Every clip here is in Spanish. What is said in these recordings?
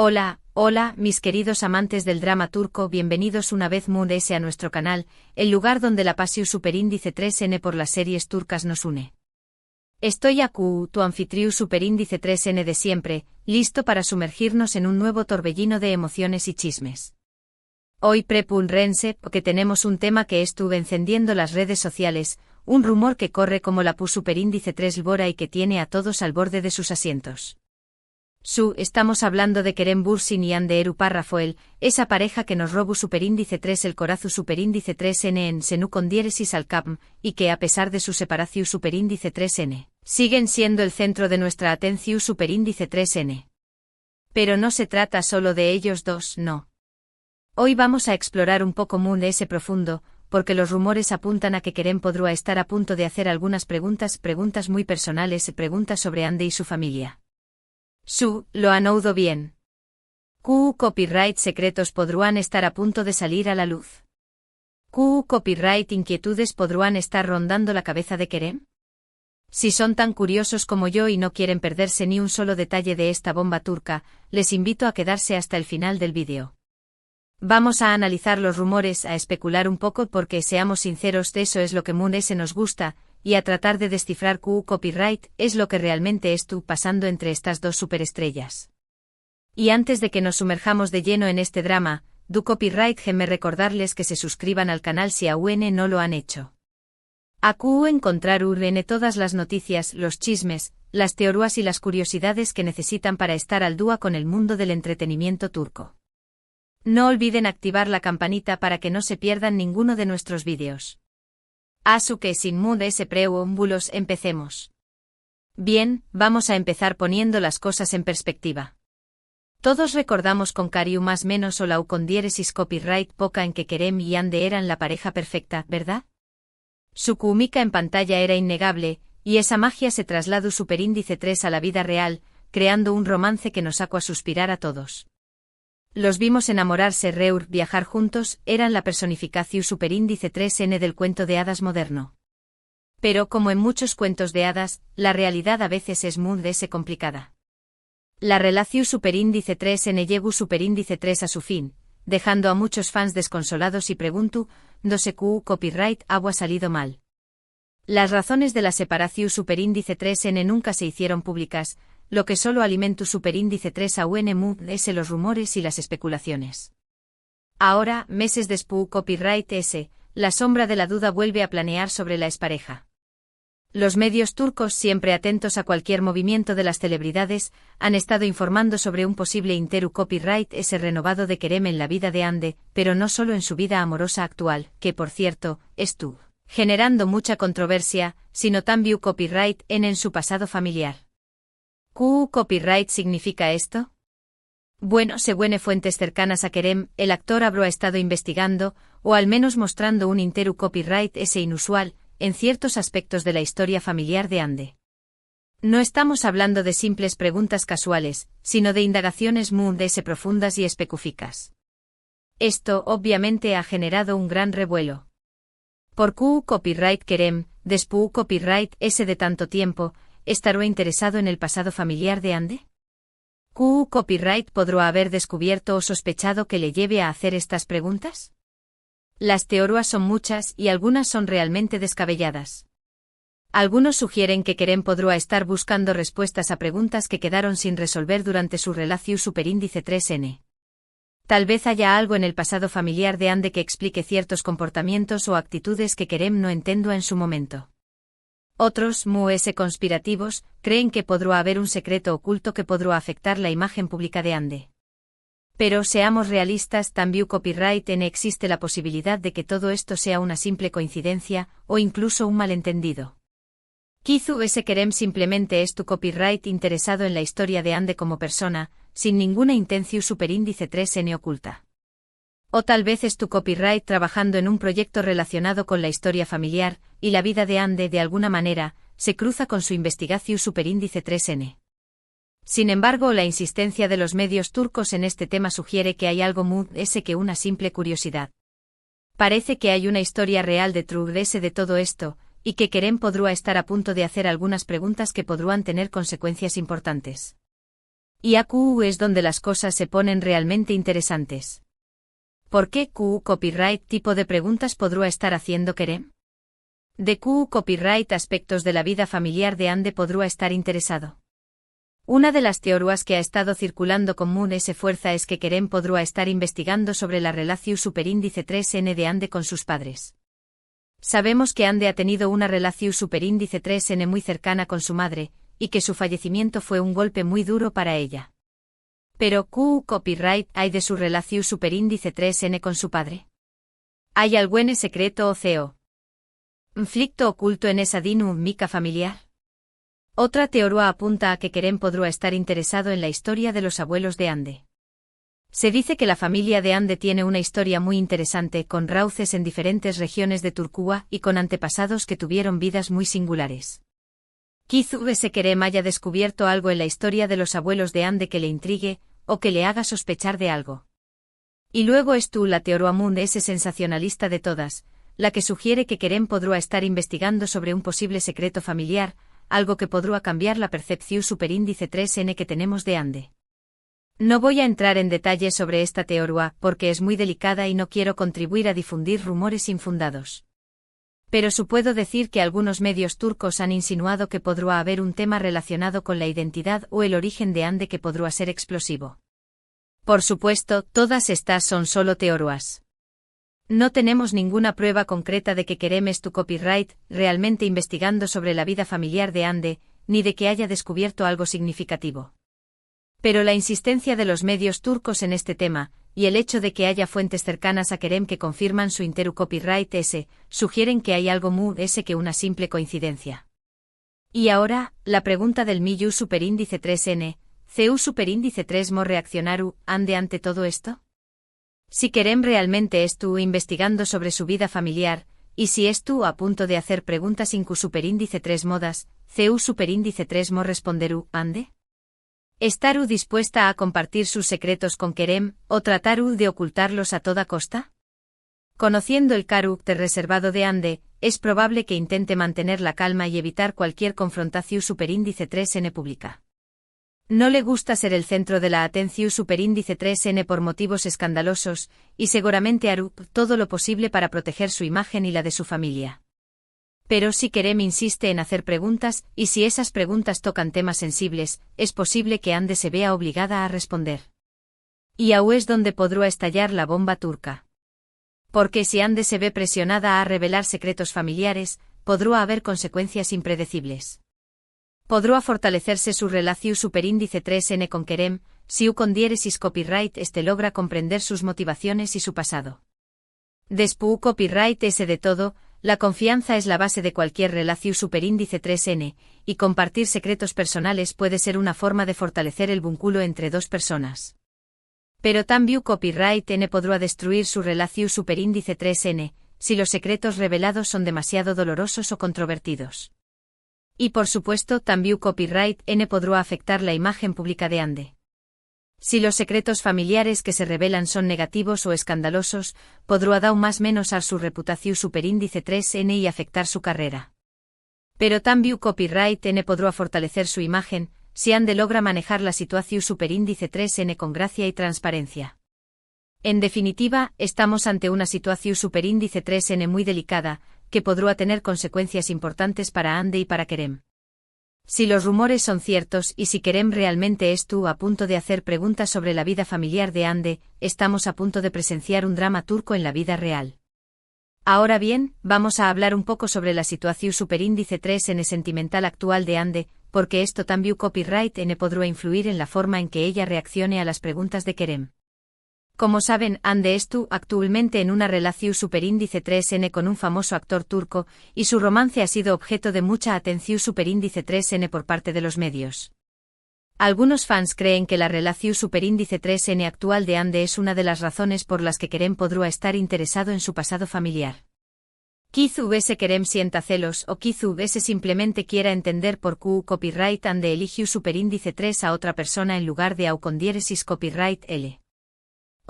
Hola, hola, mis queridos amantes del drama turco, bienvenidos una vez más a nuestro canal, el lugar donde la pasión superíndice 3N por las series turcas nos une. Estoy aquí, tu anfitrión superíndice 3N de siempre, listo para sumergirnos en un nuevo torbellino de emociones y chismes. Hoy prepúlrense, porque tenemos un tema que estuvo encendiendo las redes sociales, un rumor que corre como la PU superíndice 3 Bora y que tiene a todos al borde de sus asientos. Estamos hablando de Kerem Bürsin y Hande Erupar Rafael, esa pareja que nos robó superíndice 3 el corazu superíndice 3N en Senu con diéresis al capm, y que a pesar de su separación superíndice 3N, siguen siendo el centro de nuestra atención superíndice 3N. Pero no se trata solo de ellos dos, no. Hoy vamos a explorar un poco de ese profundo, porque los rumores apuntan a que Kerem podría estar a punto de hacer algunas preguntas muy personales, preguntas sobre Hande y su familia. Lo han oído bien. Copyright secretos podrán estar a punto de salir a la luz. Copyright inquietudes podrán estar rondando la cabeza de Kerem. Si son tan curiosos como yo y no quieren perderse ni un solo detalle de esta bomba turca, les invito a quedarse hasta el final del vídeo. Vamos a analizar los rumores, a especular un poco porque seamos sinceros, de eso es lo que se nos gusta, y a tratar de descifrar copyright es lo que realmente está pasando entre estas dos superestrellas. Y antes de que nos sumerjamos de lleno en este drama, copyright déjenme recordarles que se suscriban al canal si aún no lo han hecho. Aquí encontrar todas las noticias, los chismes, las teorías y las curiosidades que necesitan para estar al día con el mundo del entretenimiento turco. No olviden activar la campanita para que no se pierdan ninguno de nuestros vídeos. Que sin ese preámbulos empecemos. Bien, vamos a empezar poniendo las cosas en perspectiva. Todos recordamos con cariño más menos o la con diéresis copyright poca en que Kerem y Hande eran la pareja perfecta, ¿verdad? Su química en pantalla era innegable, y esa magia se trasladó superíndice 3 a la vida real, creando un romance que nos sacó a suspirar a todos. Los vimos enamorarse, viajar juntos, eran la personificación superíndice 3N del cuento de hadas moderno. Pero como en muchos cuentos de hadas, la realidad a veces es muy complicada. La relación superíndice 3N llegó superíndice 3 a su fin, dejando a muchos fans desconsolados y pregunto, ¿dónde copyright ha salido mal? Las razones de la separación superíndice 3N nunca se hicieron públicas, lo que solo alimentó superíndice 3 a es los rumores y las especulaciones. Ahora, meses después copyright la sombra de la duda vuelve a planear sobre la expareja. Los medios turcos, siempre atentos a cualquier movimiento de las celebridades, han estado informando sobre un posible copyright renovado de Kerem en la vida de Hande, pero no solo en su vida amorosa actual, que por cierto, estuvo generando mucha controversia, sino también copyright en su pasado familiar. ¿Copyright significa esto? Bueno, según fuentes cercanas a Kerem, el actor habrá estado investigando, o al menos mostrando un copyright inusual, en ciertos aspectos de la historia familiar de Hande. No estamos hablando de simples preguntas casuales, sino de indagaciones muy profundas y específicas. Esto, obviamente, ha generado un gran revuelo. ¿Por copyright Kerem, después copyright de tanto tiempo, estará interesado en el pasado familiar de Hande? ¿Copyright podrá haber descubierto o sospechado que le lleve a hacer estas preguntas? Las teorías son muchas y algunas son realmente descabelladas. Algunos sugieren que Kerem podrá estar buscando respuestas a preguntas que quedaron sin resolver durante su relación superíndice 3N. Tal vez haya algo en el pasado familiar de Hande que explique ciertos comportamientos o actitudes que Kerem no entendió en su momento. Otros, conspirativos, creen que podrá haber un secreto oculto que podrá afectar la imagen pública de Hande. Pero seamos realistas, también copyright existe la posibilidad de que todo esto sea una simple coincidencia, o incluso un malentendido. Quizá Kerem simplemente es tu copyright interesado en la historia de Hande como persona, sin ninguna intención superíndice 3N oculta. O tal vez es tu copyright trabajando en un proyecto relacionado con la historia familiar, y la vida de Hande de alguna manera, se cruza con su investigación superíndice 3N. Sin embargo, la insistencia de los medios turcos en este tema sugiere que hay algo más que una simple curiosidad. Parece que hay una historia real detrás de todo esto, y que Kerem podrá estar a punto de hacer algunas preguntas que podrán tener consecuencias importantes. Y AQ es donde las cosas se ponen realmente interesantes. ¿Por qué Q copyright tipo de preguntas podrá estar haciendo Kerem? De Q copyright aspectos de la vida familiar de Ande podrá estar interesado. Una de las teorías que ha estado circulando con Moon S fuerza es que Kerem podrá estar investigando sobre la relación superíndice 3N de Ande con sus padres. Sabemos que Ande ha tenido una relación superíndice 3N muy cercana con su madre, y que su fallecimiento fue un golpe muy duro para ella. Pero Q copyright hay de su relación superíndice 3N con su padre. ¿Hay algún secreto o CEO? ¿Conflicto oculto en esa dinámica familiar? Otra teoría apunta a que Kerem podrá estar interesado en la historia de los abuelos de Ande. Se dice que la familia de Ande tiene una historia muy interesante con raíces en diferentes regiones de Turquía y con antepasados que tuvieron vidas muy singulares. Quizás Kerem haya descubierto algo en la historia de los abuelos de Ande que le intrigue, o que le haga sospechar de algo. Y luego es tú la teoría Moon S sensacionalista de todas, la que sugiere que Kerem podrá estar investigando sobre un posible secreto familiar, algo que podrá cambiar la percepción superíndice 3N que tenemos de Ande. No voy a entrar en detalles sobre esta teoría porque es muy delicada y no quiero contribuir a difundir rumores infundados. Pero sí puedo decir que algunos medios turcos han insinuado que podrá haber un tema relacionado con la identidad o el origen de Ande que podrá ser explosivo. Por supuesto, todas estas son solo teorías. No tenemos ninguna prueba concreta de que Kerem es tu copyright realmente investigando sobre la vida familiar de Ande, ni de que haya descubierto algo significativo. Pero la insistencia de los medios turcos en este tema, y el hecho de que haya fuentes cercanas a Kerem que confirman su interu copyright S, sugieren que hay algo muy S que una simple coincidencia. Y ahora, la pregunta del Miyu superíndice 3N, CU superíndice 3 mo reaccionaru, Ande ante todo esto? Si Kerem realmente es tú investigando sobre su vida familiar, y si es tú a punto de hacer preguntas incu superíndice 3 modas, CU superíndice 3 mo responderu, Ande? ¿Estaru dispuesta a compartir sus secretos con Kerem, o trataru de ocultarlos a toda costa? Conociendo el carácter reservado de Ande, es probable que intente mantener la calma y evitar cualquier confrontación superíndice 3N pública. No le gusta ser el centro de la atención superíndice 3N por motivos escandalosos, y seguramente hará todo lo posible para proteger su imagen y la de su familia. Pero si Kerem insiste en hacer preguntas, y si esas preguntas tocan temas sensibles, es posible que Ande se vea obligada a responder. Y ahí es donde podrá estallar la bomba turca. Porque si Ande se ve presionada a revelar secretos familiares, podrá haber consecuencias impredecibles. Podrá fortalecerse su relación superíndice 3N con Kerem, si u con diéresis copyright logra comprender sus motivaciones y su pasado. Después copyright S de todo, la confianza es la base de cualquier relación superíndice 3N, y compartir secretos personales puede ser una forma de fortalecer el vínculo entre dos personas. Pero también copyright N podrá destruir su relación superíndice 3N, si los secretos revelados son demasiado dolorosos o controvertidos. Y por supuesto también copyright N podrá afectar la imagen pública de Ande. Si los secretos familiares que se revelan son negativos o escandalosos, podrá dar más menos a su reputación superíndice 3N y afectar su carrera. Pero también copyright N podrá fortalecer su imagen, si Ande logra manejar la situación superíndice 3N con gracia y transparencia. En definitiva, estamos ante una situación superíndice 3N muy delicada, que podrá tener consecuencias importantes para Ande y para Kerem. Si los rumores son ciertos y si Kerem realmente es tú a punto de hacer preguntas sobre la vida familiar de Ande, estamos a punto de presenciar un drama turco en la vida real. Ahora bien, vamos a hablar un poco sobre la situación superíndice 3N sentimental actual de Ande, porque esto también copyright N podrá influir en la forma en que ella reaccione a las preguntas de Kerem. Como saben, Ande estuvo actualmente en una relación superíndice 3N con un famoso actor turco, y su romance ha sido objeto de mucha atención superíndice 3N por parte de los medios. Algunos fans creen que la relación superíndice 3N actual de Ande es una de las razones por las que Kerem podrá estar interesado en su pasado familiar. Quizás Kerem sienta celos o quizás simplemente quiera entender por qué copyright Ande eligió superíndice 3 a otra persona en lugar de au con diéresis copyright L.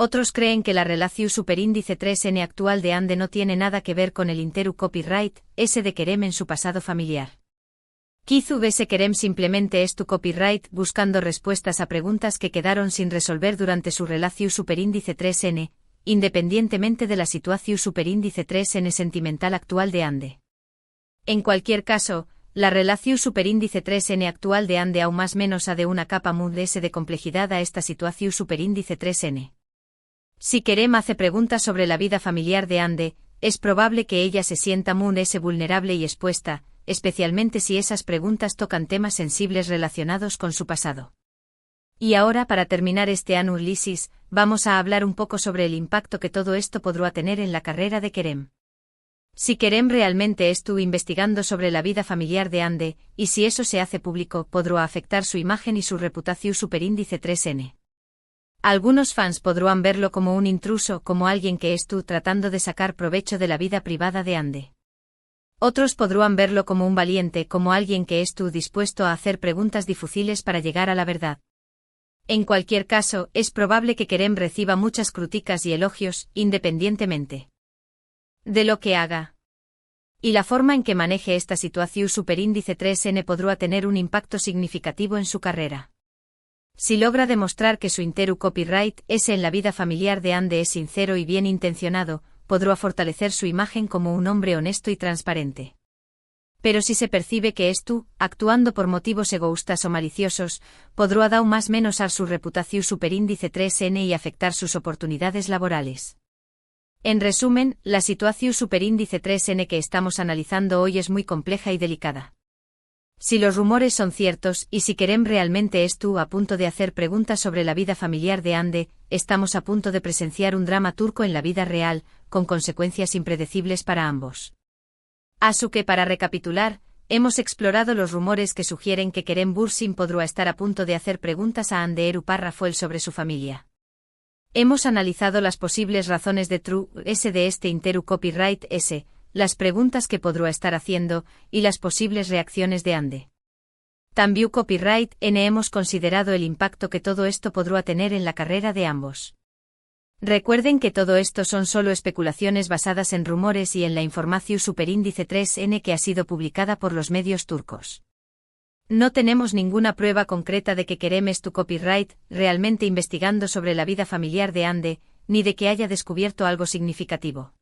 Otros creen que la relación superíndice 3N actual de Ande no tiene nada que ver con el interu copyright S de Kerem en su pasado familiar. Kizu vs Kerem simplemente es tu copyright buscando respuestas a preguntas que quedaron sin resolver durante su relación superíndice 3n, independientemente de la situación superíndice 3n sentimental actual de Ande. En cualquier caso, la relación superíndice 3n actual de Ande aún más menos a de una capa muy s de complejidad a esta situación superíndice 3n. Si Kerem hace preguntas sobre la vida familiar de Ande, es probable que ella se sienta muy s vulnerable y expuesta, especialmente si esas preguntas tocan temas sensibles relacionados con su pasado. Y ahora, para terminar este análisis, vamos a hablar un poco sobre el impacto que todo esto podrá tener en la carrera de Kerem. Si Kerem realmente estuvo investigando sobre la vida familiar de Ande, y si eso se hace público, podrá afectar su imagen y su reputación superíndice 3n. Algunos fans podrán verlo como un intruso, como alguien que estuvo tratando de sacar provecho de la vida privada de Ande. Otros podrán verlo como un valiente, como alguien que estuvo dispuesto a hacer preguntas difíciles para llegar a la verdad. En cualquier caso, es probable que Kerem reciba muchas críticas y elogios, independientemente de lo que haga. Y la forma en que maneje esta situación superíndice 3n podrá tener un impacto significativo en su carrera. Si logra demostrar que su interu copyright ese en la vida familiar de Ande es sincero y bien intencionado, podrá fortalecer su imagen como un hombre honesto y transparente. Pero si se percibe que actuando por motivos egoístas o maliciosos, podrá dar más menos a su reputación superíndice 3n y afectar sus oportunidades laborales. En resumen, la situación superíndice 3n que estamos analizando hoy es muy compleja y delicada. Si los rumores son ciertos y si Kerem realmente a punto de hacer preguntas sobre la vida familiar de Ande, estamos a punto de presenciar un drama turco en la vida real, con consecuencias impredecibles para ambos. Así que para recapitular, hemos explorado los rumores que sugieren que Kerem Bürsin podrá estar a punto de hacer preguntas a Hande Eruparafuel sobre su familia. Hemos analizado las posibles razones de True S de este interu copyright S, las preguntas que podrá estar haciendo, y las posibles reacciones de Ande. También copyright N hemos considerado el impacto que todo esto podrá tener en la carrera de ambos. Recuerden que todo esto son solo especulaciones basadas en rumores y en la información superíndice 3n que ha sido publicada por los medios turcos. No tenemos ninguna prueba concreta de que Kerem tu copyright realmente investigando sobre la vida familiar de Ande, ni de que haya descubierto algo significativo.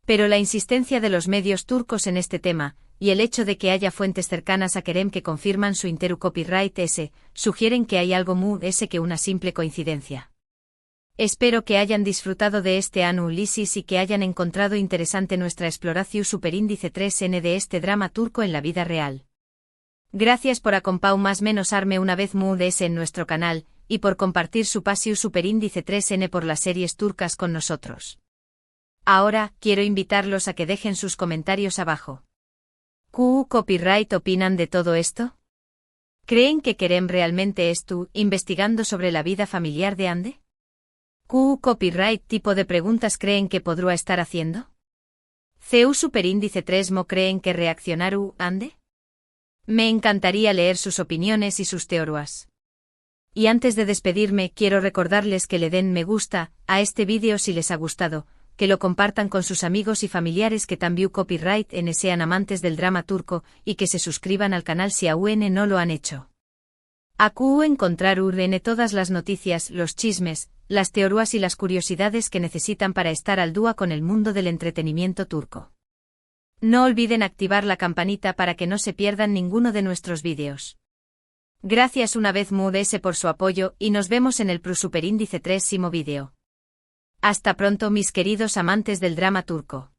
Pero la insistencia de los medios turcos en este tema, y el hecho de que haya fuentes cercanas a Kerem que confirman su interu copyright S, sugieren que hay algo más S que una simple coincidencia. Espero que hayan disfrutado de este análisis y que hayan encontrado interesante nuestra exploración superíndice 3n de este drama turco en la vida real. Gracias por acompañarme una vez más en nuestro canal, y por compartir su pasión superíndice 3n por las series turcas con nosotros. Ahora, quiero invitarlos a que dejen sus comentarios abajo. ¿Qué copyright opinan de todo esto? ¿Creen que Kerem realmente investigando sobre la vida familiar de Ande? ¿Qué copyright tipo de preguntas creen que podrá estar haciendo? ¿CU superíndice 3mo creen que reaccionar Ande? Me encantaría leer sus opiniones y sus teorías. Y antes de despedirme, quiero recordarles que le den me gusta a este vídeo si les ha gustado, que lo compartan con sus amigos y familiares que también copyright N sean amantes del drama turco, y que se suscriban al canal si aún no lo han hecho. Aquí encontrar todas las noticias, los chismes, las teorías y las curiosidades que necesitan para estar al día con el mundo del entretenimiento turco. No olviden activar la campanita para que no se pierdan ninguno de nuestros vídeos. Gracias una vez más por su apoyo y nos vemos en el superíndice 3º vídeo. Hasta pronto mis queridos amantes del drama turco.